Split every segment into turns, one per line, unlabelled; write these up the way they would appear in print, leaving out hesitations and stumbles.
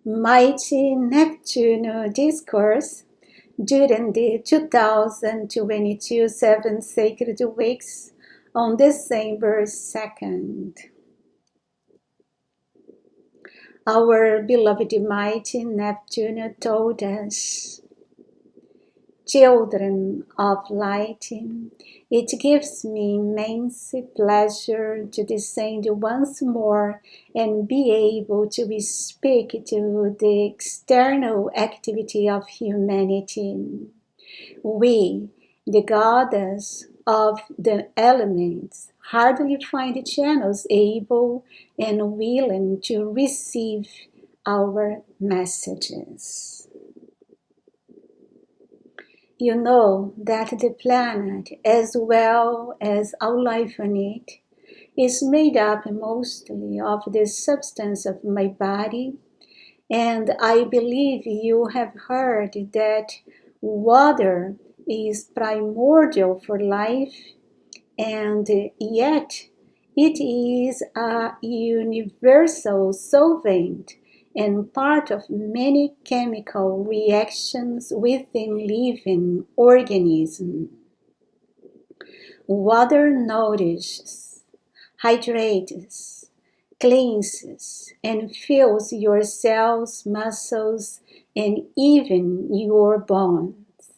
Mighty Neptune Discourse during the 2022 7 Sacred Weeks on December 2nd. Our beloved mighty Neptune told us, "Children of light, it gives me immense pleasure to descend once more and be able to speak to the external activity of humanity. We, the goddess of the elements, hardly find channels able and willing to receive our messages." You know that the planet, as well as all life on it, is made up mostly of the substance of my body, and I believe you have heard that water is primordial for life, and yet it is a universal solvent and part of many chemical reactions within living organisms. Water nourishes, hydrates, cleanses, and fills your cells, muscles, and even your bones.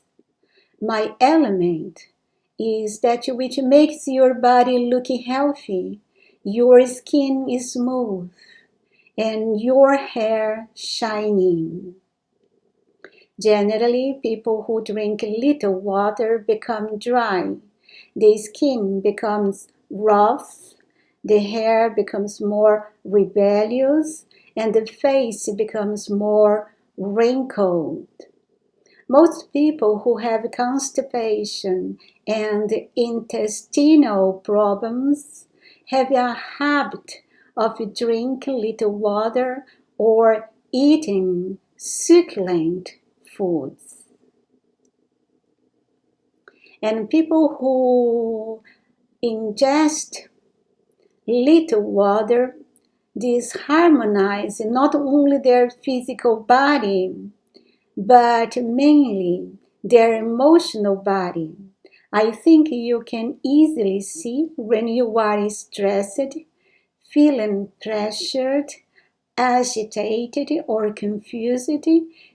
My element is that which makes your body look healthy, your skin is smooth, and your hair shining. Generally, people who drink little water become dry. The skin becomes rough, the hair becomes more rebellious, and the face becomes more wrinkled. Most people who have constipation and intestinal problems have a habit of drinking little water or eating succulent foods. And people who ingest little water disharmonize not only their physical body, but mainly their emotional body. I think you can easily see when you are stressed, feeling pressured, agitated, or confused,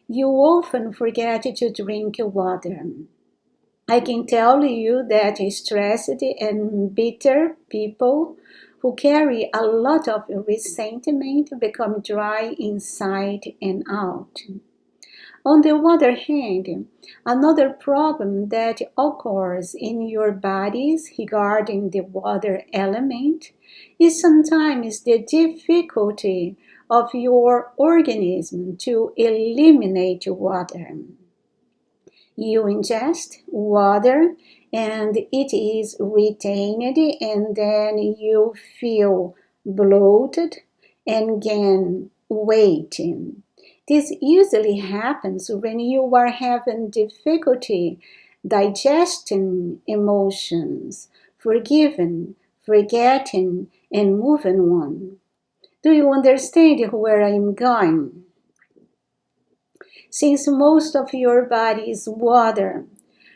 you often forget to drink water. I can tell you that stressed and bitter people who carry a lot of resentment become dry inside and out. On the other hand, another problem that occurs in your bodies regarding the water element is sometimes the difficulty of your organism to eliminate water. You ingest water and it is retained, and then you feel bloated and gain weight. This usually happens when you are having difficulty digesting emotions, forgiving, forgetting, and moving on. Do you understand where I'm going? Since most of your body is water,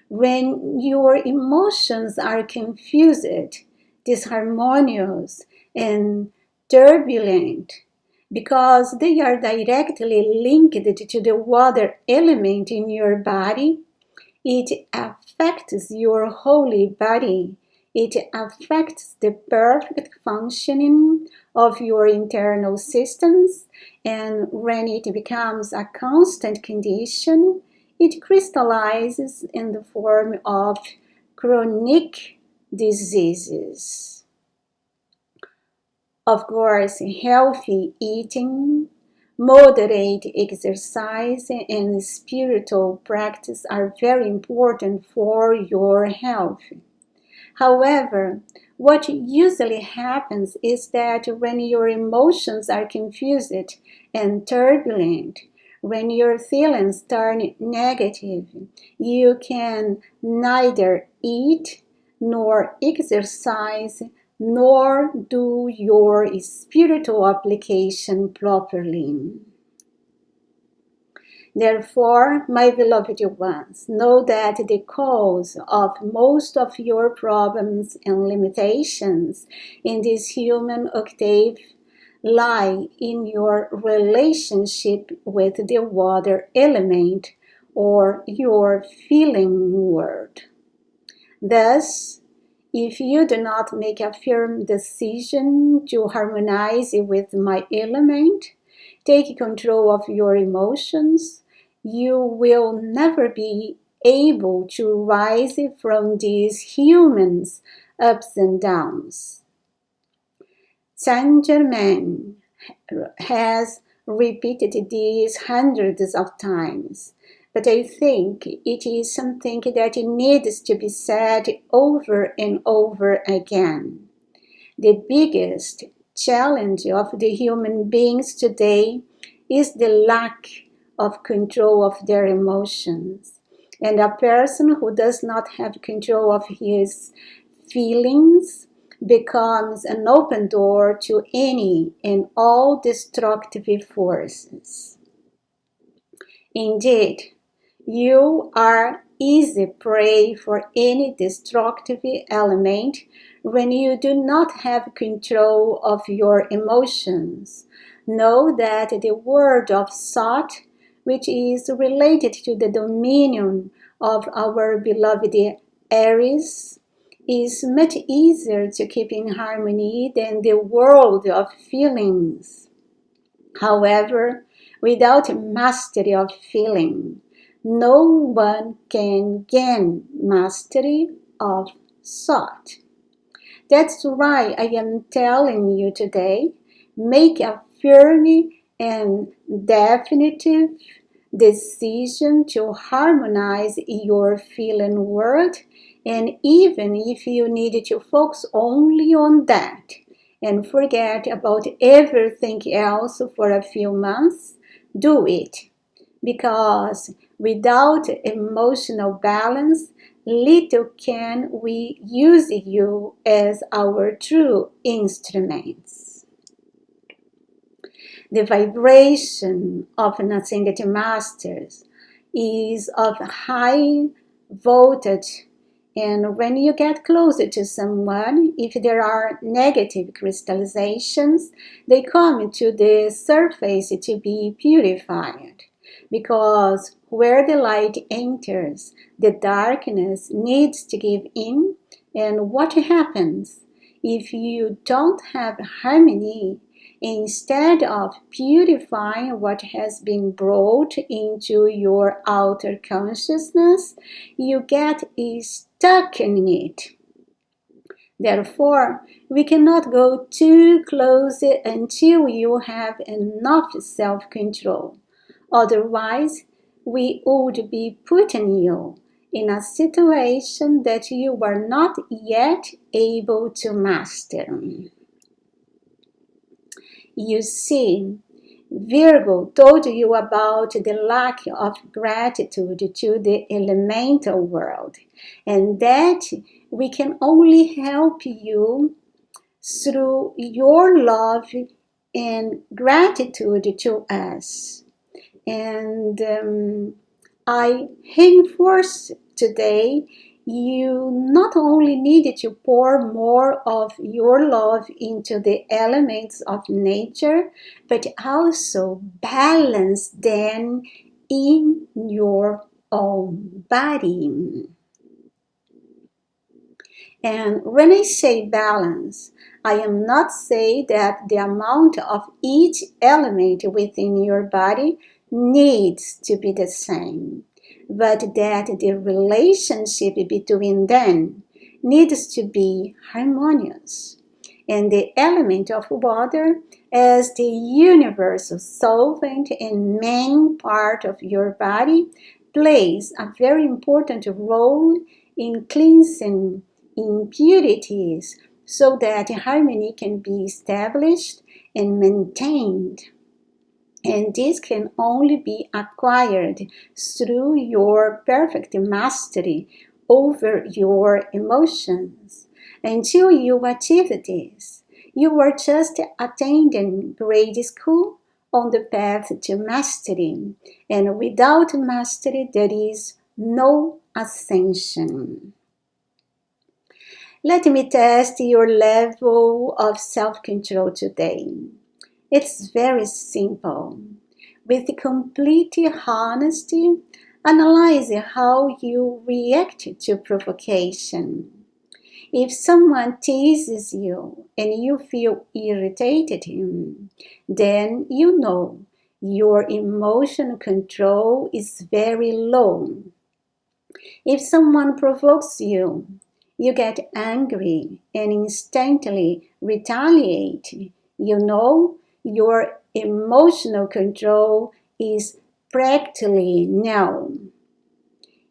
when your emotions are confused, disharmonious, and turbulent, because they are directly linked to the water element in your body, it affects your whole body. It affects the perfect functioning of your internal systems, and when it becomes a constant condition, it crystallizes in the form of chronic diseases. Of course, healthy eating, moderate exercise, and spiritual practice are very important for your health. However, what usually happens is that when your emotions are confused and turbulent, when your feelings turn negative, you can neither eat nor exercise nor do your spiritual application properly. Therefore, my beloved ones, know that the cause of most of your problems and limitations in this human octave lie in your relationship with the water element or your feeling world. Thus, if you do not make a firm decision to harmonize with my element, take control of your emotions, you will never be able to rise from these humans' ups and downs. Saint Germain has repeated this hundreds of times, but I think it is something that needs to be said over and over again. The biggest challenge of the human beings today is the lack of control of their emotions. And a person who does not have control of his feelings becomes an open door to any and all destructive forces. Indeed, you are easy prey for any destructive element when you do not have control of your emotions. Know that the word of thought, which is related to the dominion of our beloved Aries, is much easier to keep in harmony than the world of feelings. However, without mastery of feeling, no one can gain mastery of thought. That's why I am telling you today, make a firm and definitive decision to harmonize your feeling world, and even if you need to focus only on that and forget about everything else for a few months, do it. Because without emotional balance, little can we use you as our true instruments. The vibration of an ascended masters is of high voltage, and when you get closer to someone, if there are negative crystallizations, they come to the surface to be purified. Because where the light enters, the darkness needs to give in, and what happens if you don't have harmony? Instead of purifying what has been brought into your outer consciousness, you get stuck in it. Therefore, we cannot go too close until you have enough self-control. Otherwise, we would be putting you in a situation that you are not yet able to master. You see, Virgo told you about the lack of gratitude to the elemental world, and that we can only help you through your love and gratitude to us. And I reinforce today, you not only need to pour more of your love into the elements of nature, but also balance them in your own body. And when I say balance, I am not saying that the amount of each element within your body needs to be the same, but that the relationship between them needs to be harmonious. And the element of water, as the universal solvent and main part of your body, plays a very important role in cleansing impurities so that harmony can be established and maintained. And this can only be acquired through your perfect mastery over your emotions. Until you achieve this, you are just attending grade school on the path to mastery, and without mastery there is no ascension. Let me test your level of self-control today. It's very simple. With complete honesty, analyze how you react to provocation. If someone teases you and you feel irritated, then you know your emotional control is very low. If someone provokes you, you get angry and instantly retaliate. You know your emotional control is practically nil.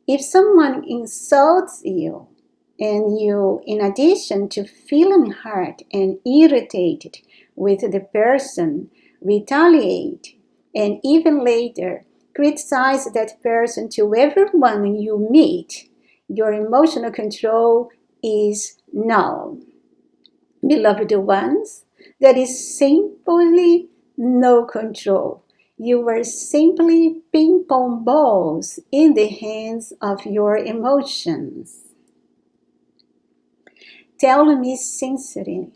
If someone insults you, and you, in addition to feeling hurt and irritated with the person, retaliate, and even later criticize that person to everyone you meet, your emotional control is null. Beloved ones, there is simply no control. You are simply ping pong balls in the hands of your emotions. Tell me sincerely,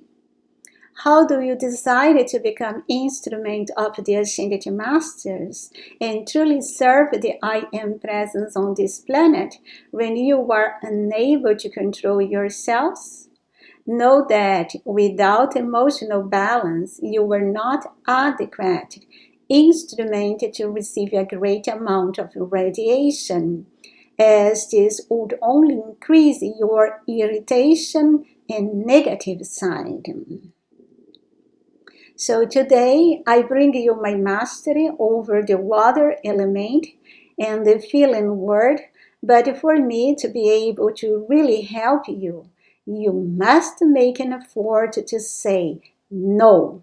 how do you decide to become instrument of the Ascended Masters and truly serve the I Am presence on this planet when you are unable to control yourselves? Know that without emotional balance, you are not adequate instrument to receive a great amount of radiation, as this would only increase your irritation and negative side. So today I bring you my mastery over the water element and the feeling word, but for me to be able to really help you, you must make an effort to say no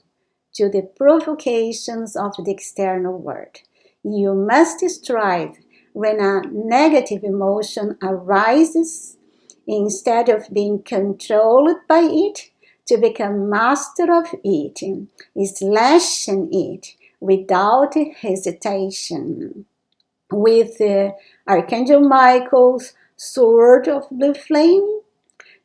to the provocations of the external world. You must strive when a negative emotion arises, instead of being controlled by it, to become master of it, slashing it without hesitation. With Archangel Michael's sword of blue flame,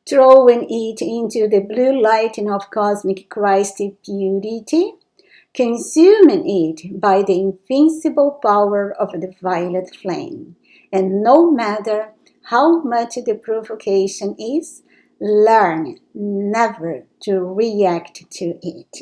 throwing it into the blue lighting of cosmic Christ purity, consuming it by the invincible power of the violet flame. And no matter how much the provocation is, learn never to react to it.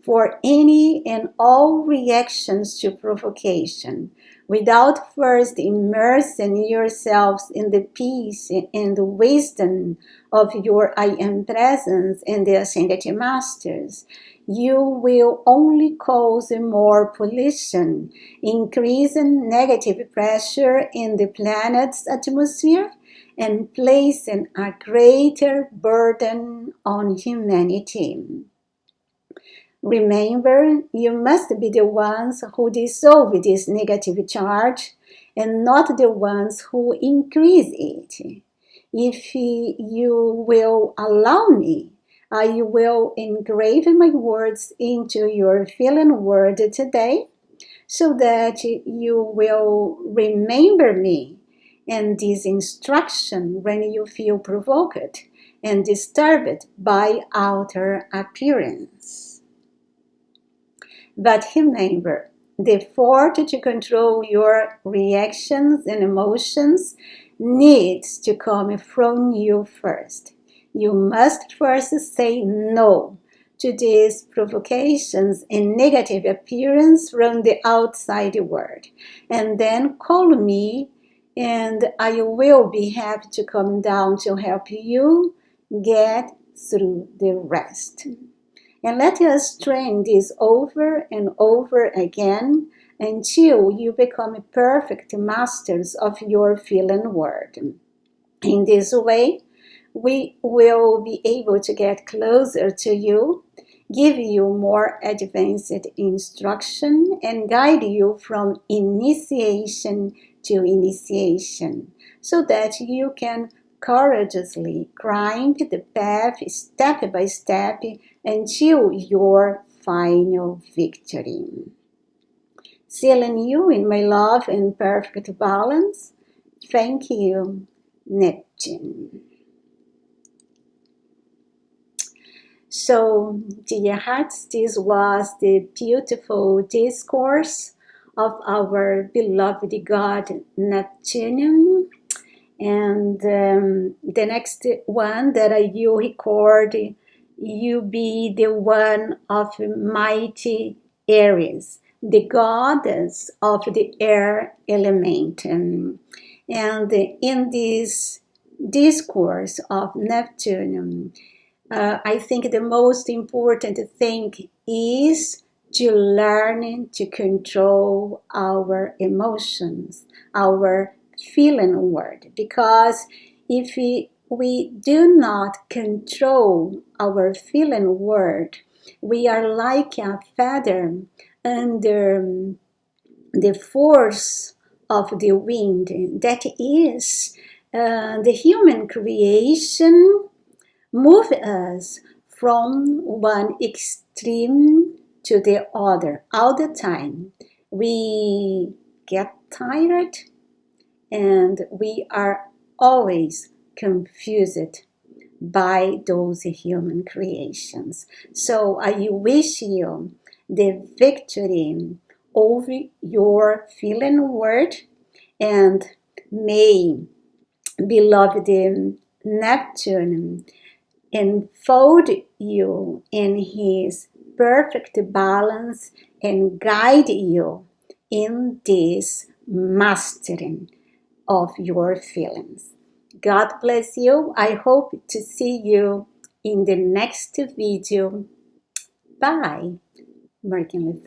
For any and all reactions to provocation, without first immersing yourselves in the peace and the wisdom of your I Am presence and the Ascended Masters, you will only cause more pollution, increasing negative pressure in the planet's atmosphere, and placing a greater burden on humanity. Remember, you must be the ones who dissolve this negative charge and not the ones who increase it. If you will allow me, I will engrave my words into your feeling world today so that you will remember me and this instruction when you feel provoked and disturbed by outer appearance. But remember, the effort to control your reactions and emotions needs to come from you first. You must first say no to these provocations and negative appearance from the outside world, and then call me, and I will be happy to come down to help you get through the rest. And let us train this over and over again until you become perfect masters of your feeling world. In this way, we will be able to get closer to you, give you more advanced instruction, and guide you from initiation to initiation, so that you can courageously climb the path step by step until your final victory. Sealing you in my love and perfect balance. Thank you, Neptune. So, dear hearts, this was the beautiful discourse of our beloved god Neptune. And the next one that I will record, you be the one of mighty Aries, the goddess of the air element. And in this discourse of Neptune, I think the most important thing is to learn to control our emotions, our feeling world. Because if we do not control our feeling world, we are like a feather under the force of the wind. That is the human creation move us from one extreme to the other all the time. We get tired and we are always confused by those human creations. So I wish you the victory over your feeling world, and may beloved Neptune enfold you in his perfect balance and guide you in this mastering of your feelings. God bless you. I hope to see you in the next video. Bye. Mercury.